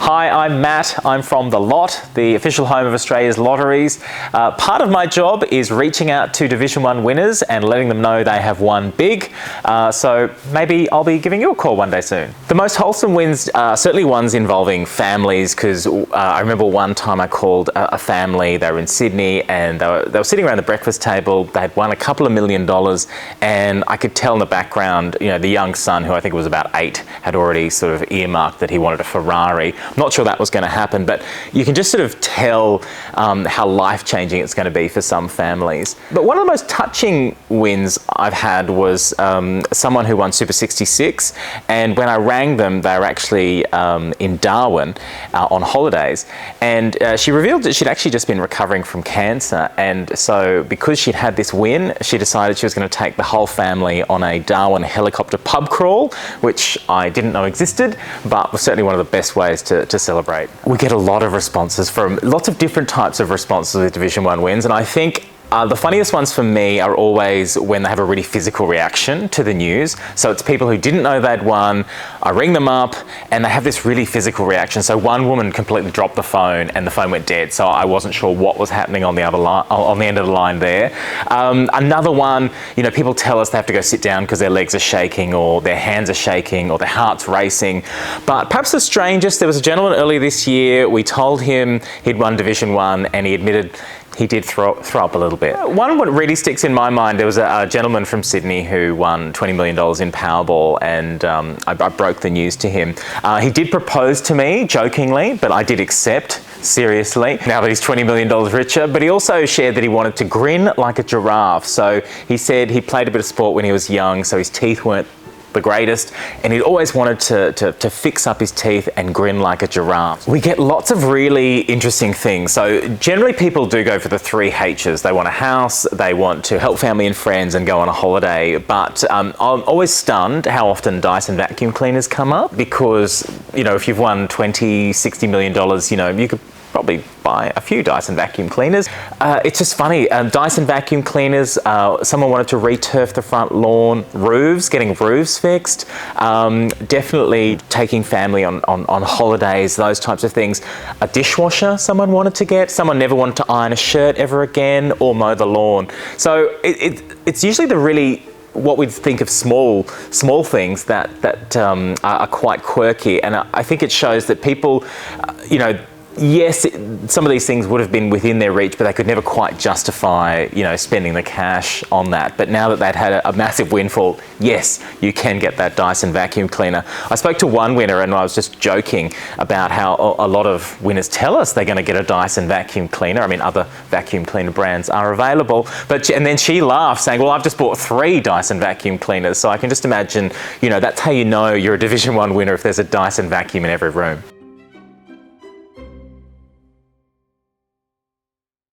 Hi, I'm Matt. I'm from the Lott, the official home of Australia's lotteries. Part of my job is reaching out to Division 1 winners and letting them know they have won big. So maybe I'll be giving you a call one day soon. The most wholesome wins are certainly ones involving families, because I remember one time I called a family. They were in Sydney and they were sitting around the breakfast table. They had won a couple of $1 million, and I could tell in the background, you know, the young son, who I think was about 8, had already sort of earmarked that he wanted a Ferrari. I'm not sure that was going to happen, but you can just sort of tell how life-changing it's going to be for some families. But one of the most touching wins I've had was someone who won Super 66, and when I rang them, they were actually in Darwin on holidays, and she revealed that she'd actually just been recovering from cancer, and so because she'd had this win, she decided she was going to take the whole family on a Darwin helicopter pub crawl, which I didn't know existed, but was certainly one of the best ways to celebrate. We get a lot of responses from lots of different types of responses with Division 1 wins, and I think the funniest ones for me are always when they have a really physical reaction to the news. So it's people who didn't know they'd won. I ring them up and they have this really physical reaction. So one woman completely dropped the phone and the phone went dead. So I wasn't sure what was happening on the other line, on the end of the line there. Another one, you know, people tell us they have to go sit down because their legs are shaking or their hands are shaking or their heart's racing. But perhaps the strangest, there was a gentleman earlier this year. We told him he'd won Division 1 and he admitted he did throw up a little bit. One what really sticks in my mind, there was a gentleman from Sydney who won $20 million in Powerball, and I broke the news to him. He did propose to me, jokingly, but I did accept seriously, now that he's $20 million richer. But he also shared that he wanted to grin like a giraffe. So he said he played a bit of sport when he was young, so his teeth weren't the greatest, and he'd always wanted to fix up his teeth and grin like a giraffe. We get lots of really interesting things. So generally people do go for the 3 H's. They want a house, they want to help family and friends and go on a holiday. But I'm always stunned how often Dyson vacuum cleaners come up, because, you know, if you've won $20, $60 million, you know, you could probably buy a few Dyson vacuum cleaners. It's just funny, Dyson vacuum cleaners, someone wanted to re-turf the front lawn, roofs, getting roofs fixed, definitely taking family on holidays, those types of things. A dishwasher someone wanted to get, someone never wanted to iron a shirt ever again or mow the lawn. So it's usually the really, what we'd think of small things that are quite quirky, and I think it shows that people, you know, yes, some of these things would have been within their reach, but they could never quite justify, you know, spending the cash on that. But now that they'd had a massive windfall, yes, you can get that Dyson vacuum cleaner. I spoke to one winner and I was just joking about how a lot of winners tell us they're going to get a Dyson vacuum cleaner. I mean, other vacuum cleaner brands are available. And then she laughed, saying, well, I've just bought 3 Dyson vacuum cleaners. So I can just imagine, you know, that's how you know you're a Division 1 winner, if there's a Dyson vacuum in every room.